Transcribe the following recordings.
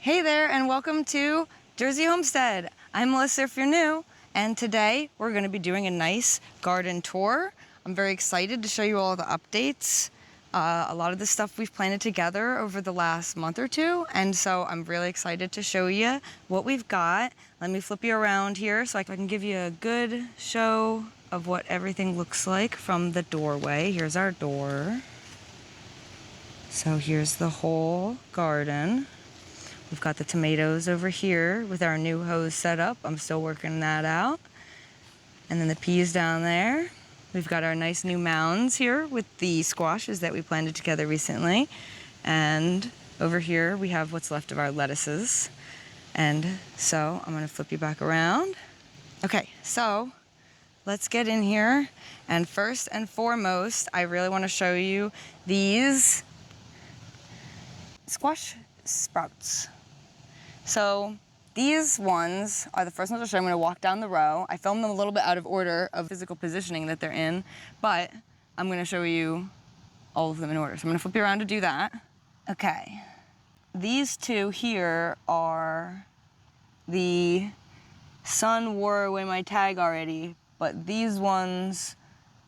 Hey there, and welcome to Jersey Homestead. I'm Melissa if you're new, and today we're going to be doing a nice garden tour. I'm very excited to show you all the updates. A lot of the stuff we've planted together over the last month or two, and so I'm really excited to show you what we've got. Let me flip you around here so I can give you a good show of what everything looks like from the doorway. Here's our door. So here's the whole garden. We've got the tomatoes over here with our new hose set up. I'm still working that out. And then the peas down there. We've got our nice new mounds here with the squashes that we planted together recently. And over here we have what's left of our lettuces. And so I'm gonna flip you back around. Okay, so let's get in here. And first and foremost, I really wanna show you these squash sprouts. So these ones are the first ones to show. I'm going to walk down the row. I filmed them a little bit out of order of physical positioning that they're in, but I'm going to show you all of them in order. So I'm going to flip you around to do that. Okay. These two here are the sun wore away my tag already, but these ones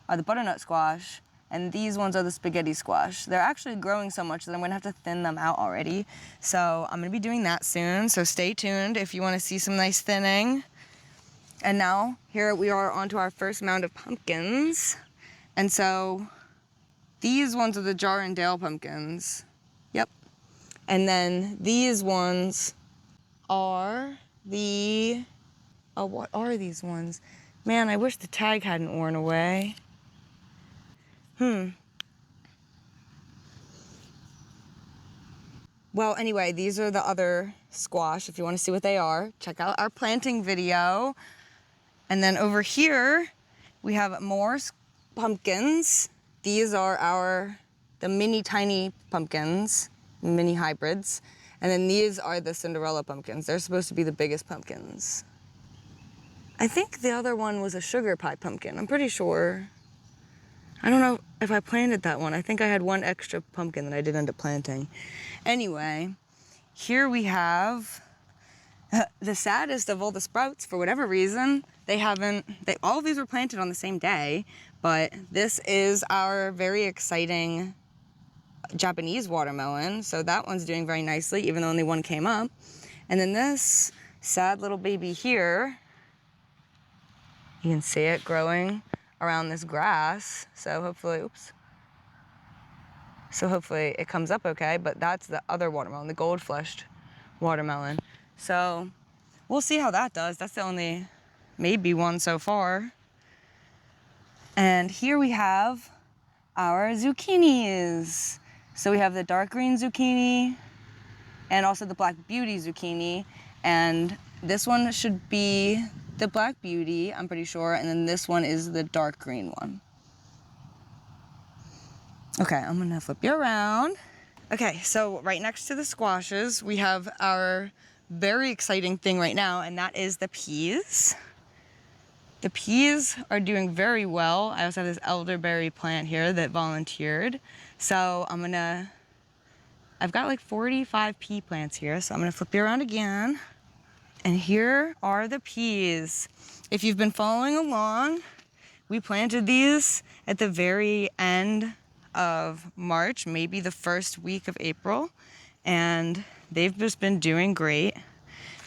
are the butternut squash, and these ones are the spaghetti squash. They're actually growing so much that I'm gonna have to thin them out already. So I'm gonna be doing that soon, so stay tuned if you wanna see some nice thinning. And now, here we are onto our first mound of pumpkins. And so, these ones are the Jar and Dale pumpkins. Yep. And then these ones are the, oh, what are these ones? Man, I wish the tag hadn't worn away. Well, anyway, these are the other squash. If you want to see what they are, check out our planting video. And then over here, we have more pumpkins. These are the mini tiny pumpkins, mini hybrids. And then these are the Cinderella pumpkins. They're supposed to be the biggest pumpkins. I think the other one was a sugar pie pumpkin. I'm pretty sure. I don't know if I planted that one. I think I had one extra pumpkin that I did end up planting. Anyway, here we have the saddest of all the sprouts. For whatever reason, all of these were planted on the same day, but this is our very exciting Japanese watermelon. So that one's doing very nicely, even though only one came up. And then this sad little baby here, you can see it growing around this grass. So hopefully it comes up okay, but that's the other watermelon, the gold fleshed watermelon. So we'll see how that does. That's the only maybe one so far. And here we have our zucchinis. So we have the dark green zucchini and also the black beauty zucchini. And this one should be the black beauty, I'm pretty sure, and then this one is the dark green one. Okay, I'm gonna flip you around. Okay, so right next to the squashes, we have our very exciting thing right now, and that is the peas. The peas are doing very well. I also have this elderberry plant here that volunteered. So I've got like 45 pea plants here, so I'm gonna flip you around again. And here are the peas. If you've been following along, we planted these at the very end of March, maybe the first week of April, and they've just been doing great.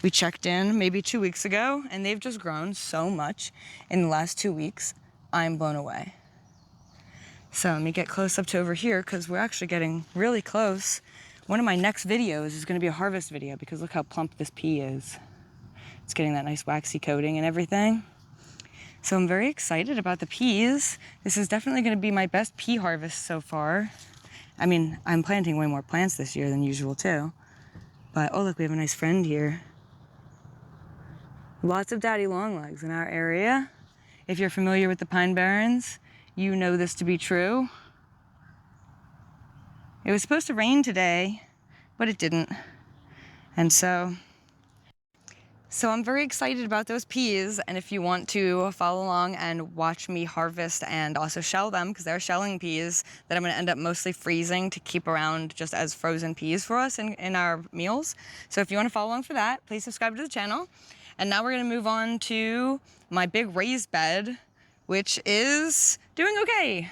We checked in maybe 2 weeks ago, and they've just grown so much in the last 2 weeks. I'm blown away. So let me get close up to over here, because we're actually getting really close. One of my next videos is going to be a harvest video, because look how plump this pea is. It's getting that nice waxy coating and everything. So I'm very excited about the peas. This is definitely going to be my best pea harvest so far. I mean, I'm planting way more plants this year than usual too. But oh look, we have a nice friend here. Lots of daddy longlegs in our area. If you're familiar with the Pine Barrens, you know this to be true. It was supposed to rain today, but it didn't. And so So I'm very excited about those peas, and if you want to follow along and watch me harvest and also shell them, because they're shelling peas that I'm going to end up mostly freezing to keep around just as frozen peas for us in our meals. So if you want to follow along for that, please subscribe to the channel. And now we're going to move on to my big raised bed, which is doing okay.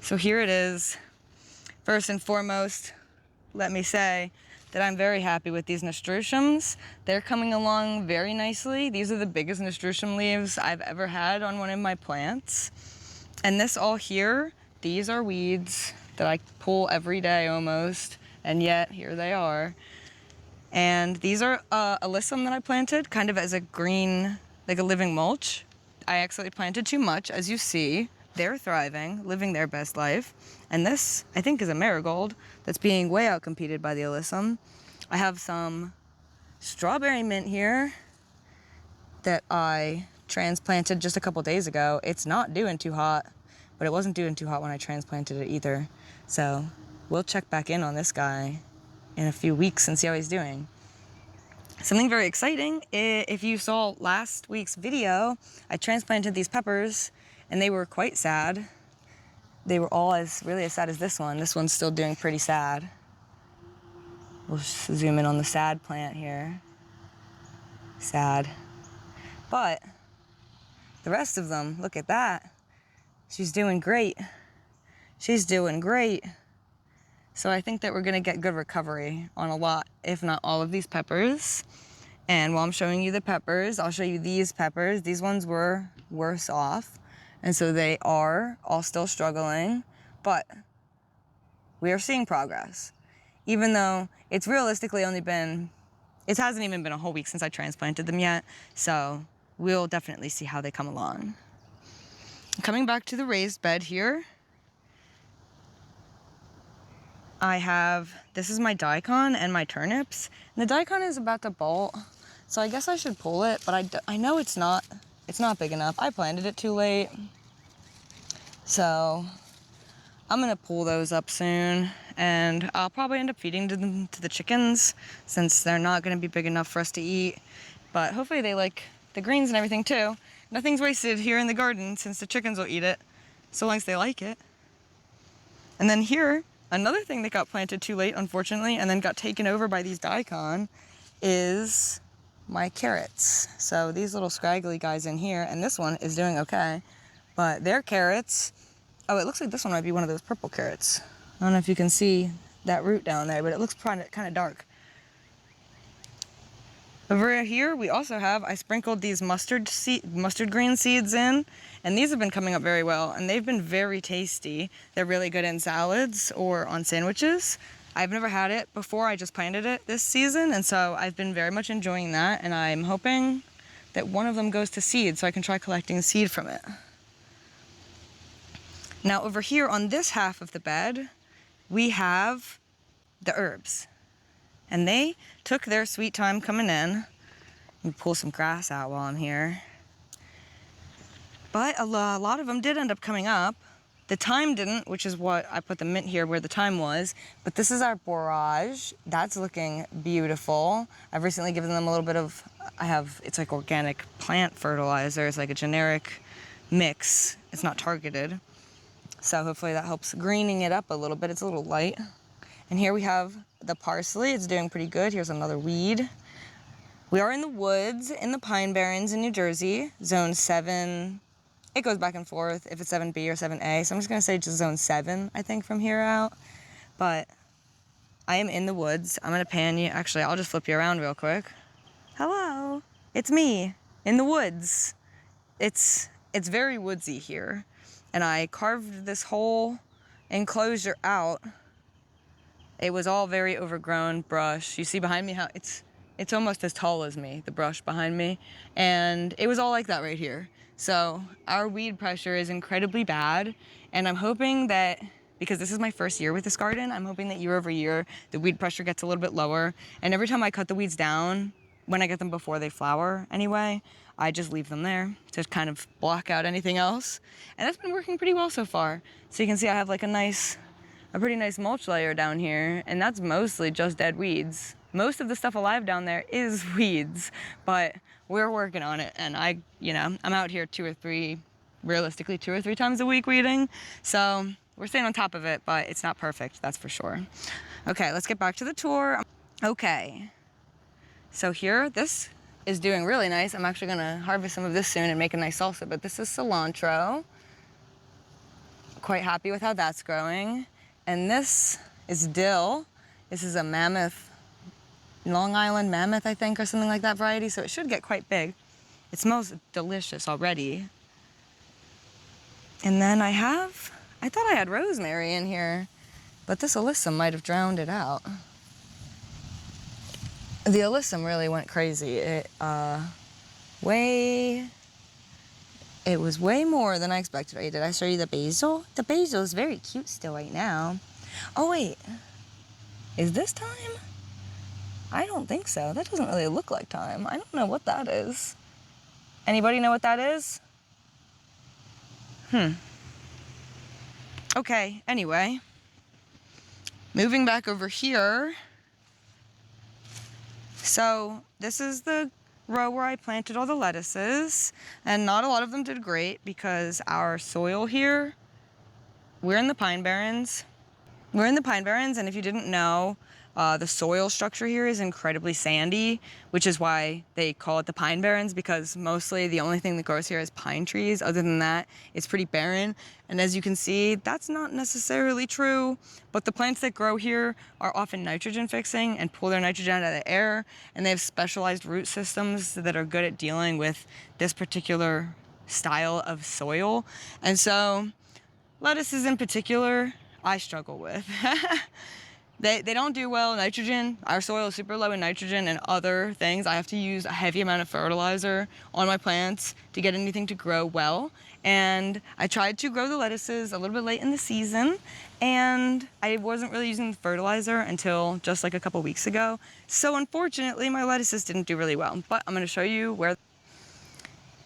So here it is. First and foremost, let me say that I'm very happy with these nasturtiums. They're coming along very nicely. These are the biggest nasturtium leaves I've ever had on one of my plants. And this all here, these are weeds that I pull every day almost, and yet here they are. And these are alyssum that I planted kind of as a green, like a living mulch. I actually planted too much, as you see. They're thriving, living their best life. And this, I think, is a marigold that's being way outcompeted by the alyssum. I have some strawberry mint here that I transplanted just a couple days ago. It's not doing too hot, but it wasn't doing too hot when I transplanted it either. So we'll check back in on this guy in a few weeks and see how he's doing. Something very exciting, if you saw last week's video, I transplanted these peppers and they were quite sad. They were all really as sad as this one. This one's still doing pretty sad. We'll zoom in on the sad plant here. Sad. But the rest of them, look at that. She's doing great. She's doing great. So I think that we're gonna get good recovery on a lot, if not all of these peppers. And while I'm showing you the peppers, I'll show you these peppers. These ones were worse off. And so they are all still struggling, but we are seeing progress. Even though it's realistically only been, it hasn't even been a whole week since I transplanted them yet. So we'll definitely see how they come along. Coming back to the raised bed here, I have, this is my daikon and my turnips. And the daikon is about to bolt, so I guess I should pull it, but I know it's not big enough. I planted it too late. So I'm gonna pull those up soon, and I'll probably end up feeding them to the chickens since they're not gonna be big enough for us to eat. But hopefully they like the greens and everything too. Nothing's wasted here in the garden since the chickens will eat it, so long as they like it. And then here, another thing that got planted too late, unfortunately, and then got taken over by these daikon is my carrots. So these little scraggly guys in here, and this one is doing okay, but their carrots, oh, it looks like this one might be one of those purple carrots. I don't know if you can see that root down there, but it looks kind of dark. Over here, we also have, I sprinkled these mustard green seeds in, and these have been coming up very well, and they've been very tasty. They're really good in salads or on sandwiches. I've never had it before, I just planted it this season, and so I've been very much enjoying that, and I'm hoping that one of them goes to seed so I can try collecting seed from it. Now over here on this half of the bed, we have the herbs. And they took their sweet time coming in. Let me pull some grass out while I'm here. But a lot of them did end up coming up. The thyme didn't, which is what I put the mint here where the thyme was. But this is our borage. That's looking beautiful. I've recently given them a little bit of, it's like organic plant fertilizer. It's like a generic mix. It's not targeted. So hopefully that helps greening it up a little bit. It's a little light. And here we have the parsley. It's doing pretty good. Here's another weed. We are in the woods in the Pine Barrens in New Jersey, zone 7. It goes back and forth if it's 7B or 7A. So I'm just going to say just zone 7, I think, from here out. But I am in the woods. I'm going to pan you. Actually, I'll just flip you around real quick. Hello. It's me in the woods. It's very woodsy here. And I carved this whole enclosure out. It was all very overgrown brush. You see behind me how it's almost as tall as me, the brush behind me. And it was all like that right here. So our weed pressure is incredibly bad. And I'm hoping that, because this is my first year with this garden, I'm hoping that year over year, the weed pressure gets a little bit lower. And every time I cut the weeds down, when I get them before they flower anyway, I just leave them there to kind of block out anything else. And that's been working pretty well so far. So you can see I have like a pretty nice mulch layer down here, and that's mostly just dead weeds. most of the stuff alive down there is weeds, but we're working on it. And I'm out here realistically 2 or 3 times a week weeding. So we're staying on top of it, but it's not perfect, that's for sure. Okay, let's get back to the tour. Okay, so here, this is doing really nice. I'm actually gonna harvest some of this soon and make a nice salsa, but this is cilantro. Quite happy with how that's growing. And this is dill. This is a mammoth, Long Island mammoth, I think, or something like that variety, so it should get quite big. It smells delicious already. And then I thought I had rosemary in here, but this alyssum might have drowned it out. The alyssum really went crazy. It was way more than I expected. Wait, did I show you the basil? The basil is very cute still right now. Oh wait, is this thyme? I don't think so. That doesn't really look like thyme. I don't know what that is. Anybody know what that is? Okay, anyway. Moving back over here. So this is the row where I planted all the lettuces, and not a lot of them did great because our soil here, we're in the Pine Barrens. We're in the Pine Barrens, and if you didn't know, the soil structure here is incredibly sandy, which is why they call it the Pine Barrens, because mostly the only thing that grows here is pine trees. Other than that, it's pretty barren. And as you can see, that's not necessarily true, but the plants that grow here are often nitrogen fixing and pull their nitrogen out of the air, and they have specialized root systems that are good at dealing with this particular style of soil. And so lettuces in particular, I struggle with. They don't do well. Nitrogen, our soil is super low in nitrogen and other things. I have to use a heavy amount of fertilizer on my plants to get anything to grow well. And I tried to grow the lettuces a little bit late in the season, and I wasn't really using the fertilizer until just like a couple weeks ago. So unfortunately, my lettuces didn't do really well, but I'm gonna show you where.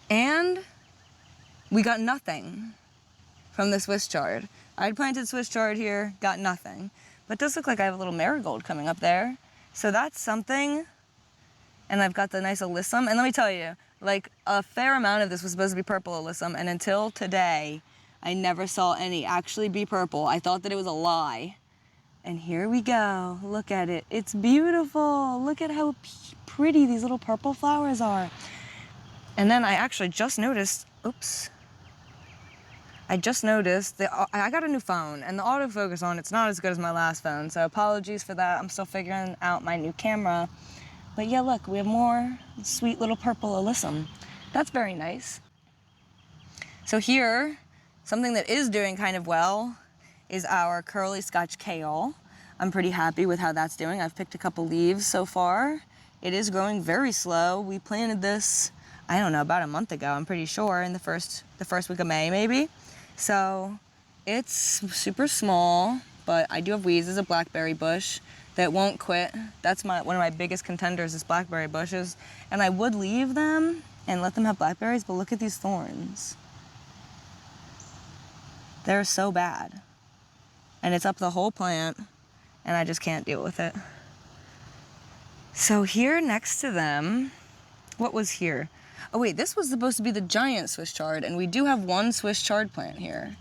And we got nothing from the Swiss chard. I'd planted Swiss chard here, got nothing. But it does look like I have a little marigold coming up there. So that's something. And I've got the nice alyssum. And let me tell you, like a fair amount of this was supposed to be purple alyssum. And until today, I never saw any actually be purple. I thought that it was a lie. And here we go. Look at it. It's beautiful. Look at how pretty these little purple flowers are. And then I actually just noticed, oops. I just noticed that I got a new phone, and the autofocus on it's not as good as my last phone, so apologies for that. I'm still figuring out my new camera. But yeah, look, we have more sweet little purple alyssum. That's very nice. So here, something that is doing kind of well is our curly Scotch kale. I'm pretty happy with how that's doing. I've picked a couple leaves so far. It is growing very slow. We planted this, I don't know, about a month ago, I'm pretty sure, in the first week of May, maybe. So it's super small, but I do have weeds. There's a blackberry bush that won't quit. That's one of my biggest contenders is blackberry bushes. And I would leave them and let them have blackberries, but look at these thorns. They're so bad. And it's up the whole plant, and I just can't deal with it. So here next to them, what was here? Oh wait, this was supposed to be the giant Swiss chard, and we do have one Swiss chard plant here.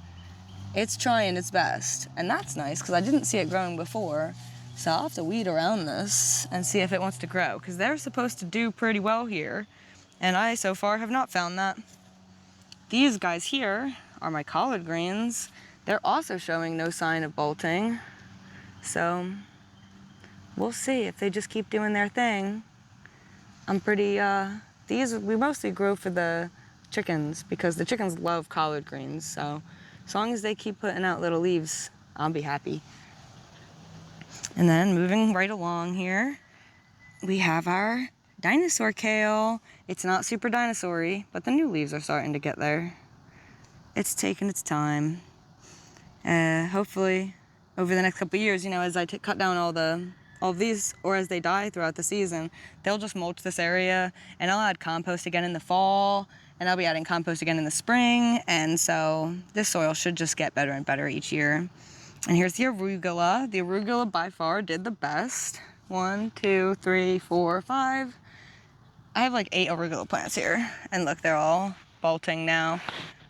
It's trying its best, and that's nice because I didn't see it growing before. So I'll have to weed around this and see if it wants to grow, because they're supposed to do pretty well here, and I so far have not found that. These guys here are my collard greens. They're also showing no sign of bolting, so we'll see if they just keep doing their thing. I'm pretty, these we mostly grow for the chickens because the chickens love collard greens, so as long as they keep putting out little leaves, I'll be happy. And then moving right along here, we have our dinosaur kale. It's not super dinosaur-y, but the new leaves are starting to get there. It's taking its time. Hopefully, over the next couple of years, you know, as I cut down all of these, or as they die throughout the season, they'll just mulch this area, and I'll add compost again in the fall, and I'll be adding compost again in the spring, and so this soil should just get better and better each year. And here's the arugula. The arugula by far did the best. 1, 2, 3, 4, 5. I have like 8 overgrown plants here. And look, they're all bolting now.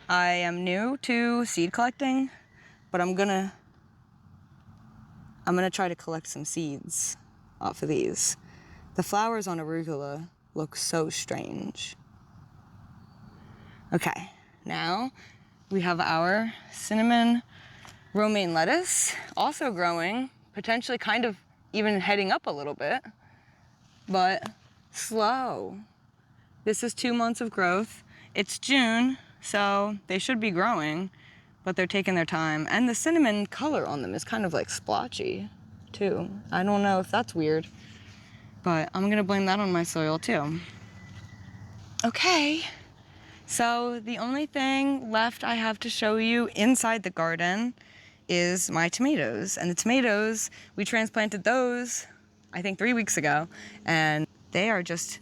I am new to seed collecting, but I'm gonna try to collect some seeds off of these. The flowers on arugula look so strange. Okay, now we have our cinnamon romaine lettuce, also growing, potentially kind of even heading up a little bit, but slow. This is 2 months of growth. It's June, so they should be growing, but they're taking their time. And the cinnamon color on them is kind of like splotchy too. I don't know if that's weird, but I'm gonna blame that on my soil too. Okay, so the only thing left I have to show you inside the garden is my tomatoes. And the tomatoes, we transplanted those, I think 3 weeks ago, and they are just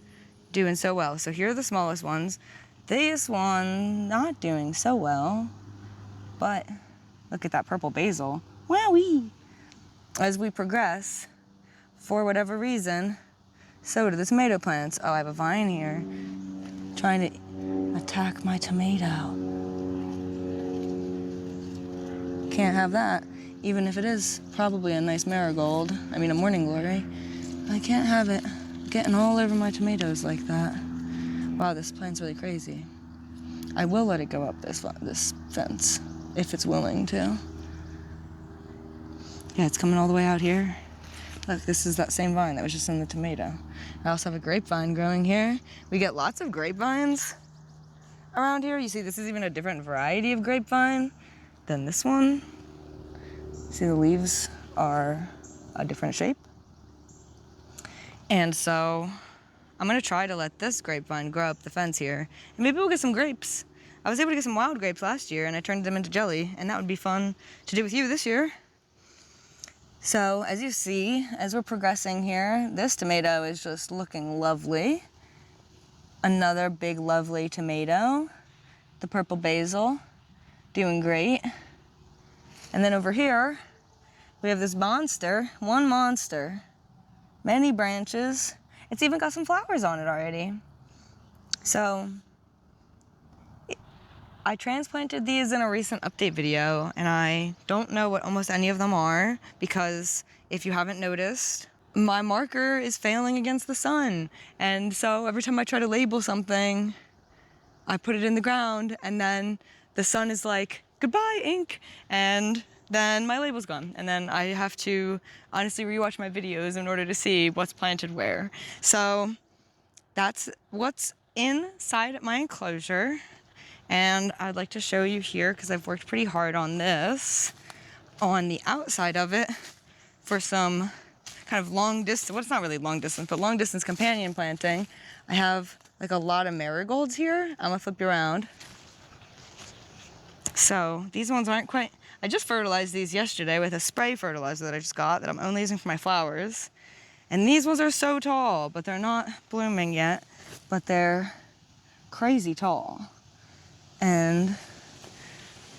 doing so well. So here are the smallest ones. This one, not doing so well, but look at that purple basil. Wowee! As we progress, for whatever reason, so do the tomato plants. Oh, I have a vine here trying to attack my tomato. Can't have that, even if it is probably a nice marigold. I mean, a morning glory. I can't have it getting all over my tomatoes like that. Wow, this plant's really crazy. I will let it go up this fence if it's willing to. Yeah, it's coming all the way out here. Look, this is that same vine that was just in the tomato. I also have a grapevine growing here. We get lots of grapevines around here. You see, this is even a different variety of grapevine than this one. See, the leaves are a different shape. And so I'm gonna try to let this grapevine grow up the fence here. And maybe we'll get some grapes. I was able to get some wild grapes last year and I turned them into jelly, and that would be fun to do with you this year. So as you see, as we're progressing here, this tomato is just looking lovely. Another big lovely tomato. The purple basil, doing great. And then over here, we have this monster, one monster, many branches. It's even got some flowers on it already. So I transplanted these in a recent update video, and I don't know what almost any of them are, because if you haven't noticed, my marker is failing against the sun. And so every time I try to label something, I put it in the ground, and then the sun is like, goodbye, ink, and then my label's gone. And then I have to honestly rewatch my videos in order to see what's planted where. So that's what's inside my enclosure. And I'd like to show you here, because I've worked pretty hard on this, on the outside of it, for some kind of long distance, well, it's not really long distance, but long distance companion planting. I have like a lot of marigolds here. I'm gonna flip you around. So these ones aren't quite, I just fertilized these yesterday with a spray fertilizer that I just got that I'm only using for my flowers. And these ones are so tall, but they're not blooming yet, but they're crazy tall. And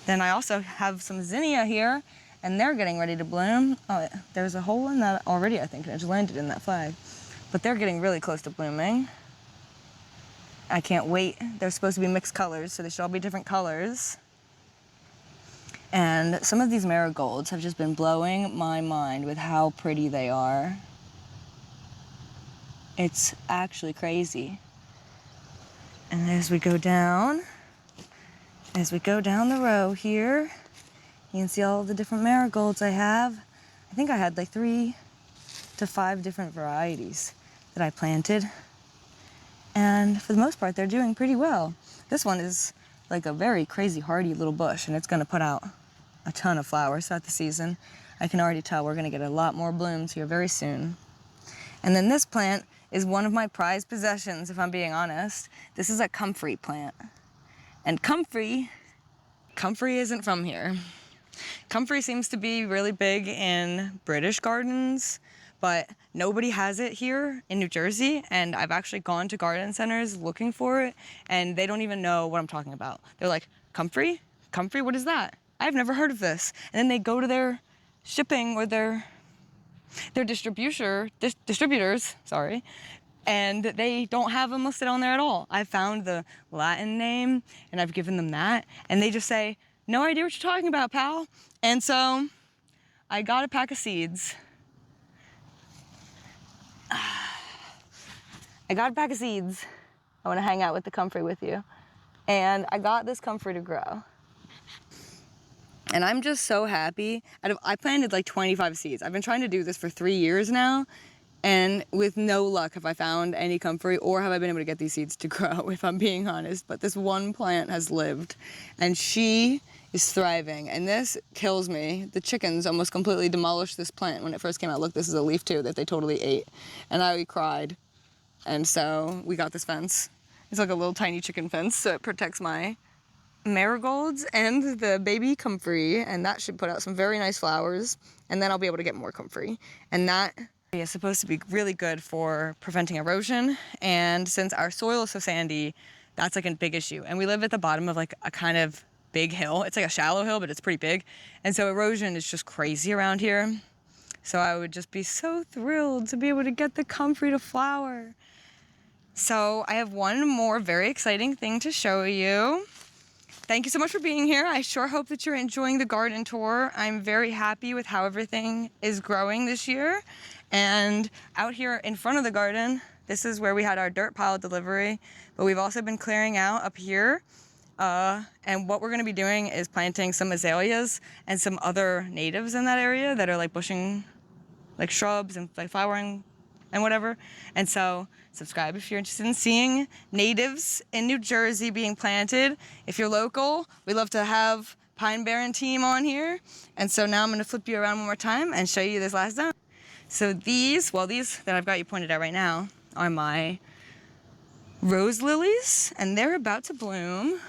then I also have some zinnia here, and they're getting ready to bloom. Oh, there's a hole in that already, I think, and it just landed in that flag. But they're getting really close to blooming. I can't wait. They're supposed to be mixed colors, so they should all be different colors. And some of these marigolds have just been blowing my mind with how pretty they are. It's actually crazy. And as we go down the row here, you can see all the different marigolds I have. I think I had like 3 to 5 different varieties that I planted. And for the most part, they're doing pretty well. This one is like a very crazy hardy little bush, and it's gonna put out a ton of flowers throughout the season. I can already tell we're gonna get a lot more blooms here very soon. And then this plant is one of my prized possessions, if I'm being honest. This is a comfrey plant. And comfrey isn't from here. Comfrey seems to be really big in British gardens, but nobody has it here in New Jersey, and I've actually gone to garden centers looking for it, and they don't even know what I'm talking about. They're like, comfrey? Comfrey, what is that? I've never heard of this. And then they go to their shipping or their they're distributors, sorry, and they don't have them listed on there at all. I found the Latin name and I've given them that, and they just say, no idea what you're talking about, pal. And so I got a pack of seeds. I got a pack of seeds. I want to hang out with the comfrey with you. And I got this comfrey to grow. And I'm just so happy. I planted like 25 seeds. I've been trying to do this for 3 years now, and with no luck have I found any comfrey, or have I been able to get these seeds to grow, if I'm being honest. But this one plant has lived, and she is thriving, and this kills me. The chickens almost completely demolished this plant when it first came out. Look, this is a leaf too that they totally ate, and I cried. And so we got this fence. It's like a little tiny chicken fence, so it protects my marigolds and the baby comfrey, and that should put out some very nice flowers, and then I'll be able to get more comfrey. And that is supposed to be really good for preventing erosion, and since our soil is so sandy, that's like a big issue. And we live at the bottom of like a kind of big hill. It's like a shallow hill, but it's pretty big, and so erosion is just crazy around here. So I would just be so thrilled to be able to get the comfrey to flower. So I have one more very exciting thing to show you. Thank you so much for being here. I sure hope that you're enjoying the garden tour. I'm very happy with how everything is growing this year. And out here in front of the garden, this is where we had our dirt pile delivery, but we've also been clearing out up here. And what we're gonna be doing is planting some azaleas and some other natives in that area that are like bushing, like shrubs and like flowering and whatever. And so subscribe if you're interested in seeing natives in New Jersey being planted. If you're local, we love to have Pine Barren team on here. And so now I'm gonna flip you around one more time and show you this last zone. So these that I've got you pointed at right now are my rose lilies, and they're about to bloom.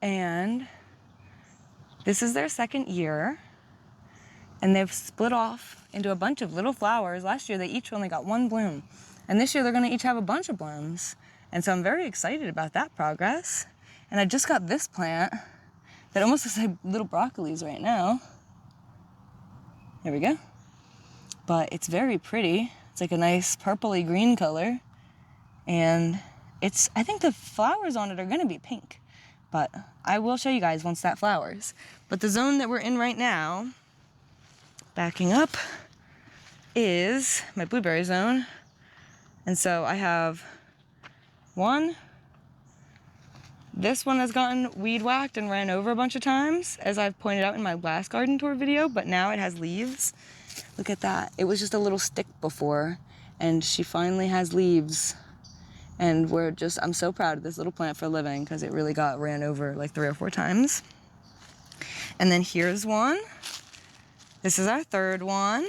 And this is their second year. And they've split off into a bunch of little flowers. Last year, they each only got one bloom. And this year, they're gonna each have a bunch of blooms. And so I'm very excited about that progress. And I just got this plant that almost looks like little broccolis right now. There we go. But it's very pretty. It's like a nice purpley green color. And I think the flowers on it are gonna be pink. But I will show you guys once that flowers. But the zone that we're in right now, backing up, is my blueberry zone. And so I have one. This one has gotten weed whacked and ran over a bunch of times, as I've pointed out in my last garden tour video, but now it has leaves. Look at that. It was just a little stick before, and she finally has leaves. And I'm so proud of this little plant for living, because it really got ran over like 3 or 4 times. And then here's one. This is our third one.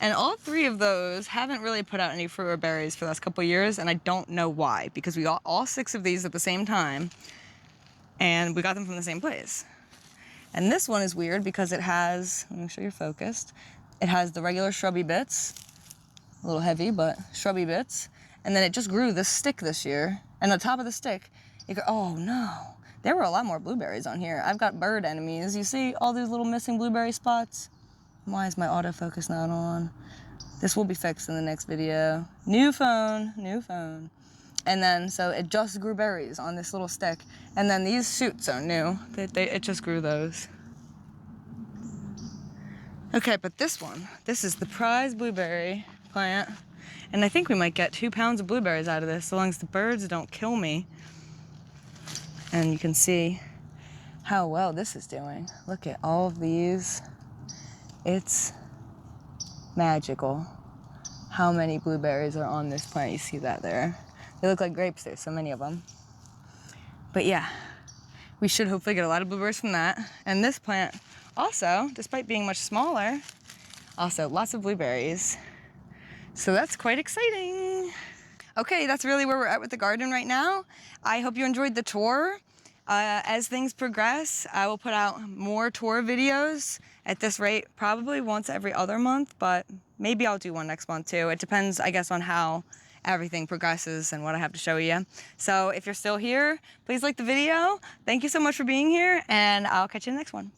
And all 3 of those haven't really put out any fruit or berries for the last couple of years, and I don't know why, because we got all 6 of these at the same time, and we got them from the same place. And this one is weird because it has, let me make sure you're focused, it has the regular shrubby bits, a little heavy, but shrubby bits, and then it just grew this stick this year, and on top of the stick, oh no, there were a lot more blueberries on here. I've got bird enemies. You see all these little missing blueberry spots? Why is my autofocus not on? This will be fixed in the next video. New phone. And then, so it just grew berries on this little stick. And then these shoots are new. It just grew those. Okay, but this is the prize blueberry plant. And I think we might get 2 pounds of blueberries out of this, so long as the birds don't kill me. And you can see how well this is doing. Look at all of these. It's magical how many blueberries are on this plant. You see that there? They look like grapes. There's so many of them. But yeah, we should hopefully get a lot of blueberries from that. And this plant also, despite being much smaller, also lots of blueberries. So that's quite exciting. Okay, that's really where we're at with the garden right now. I hope you enjoyed the tour. As things progress, I will put out more tour videos. At this rate, probably once every other month, but maybe I'll do one next month too. It depends, I guess, on how everything progresses and what I have to show you. So if you're still here, please like the video. Thank you so much for being here, and I'll catch you in the next one.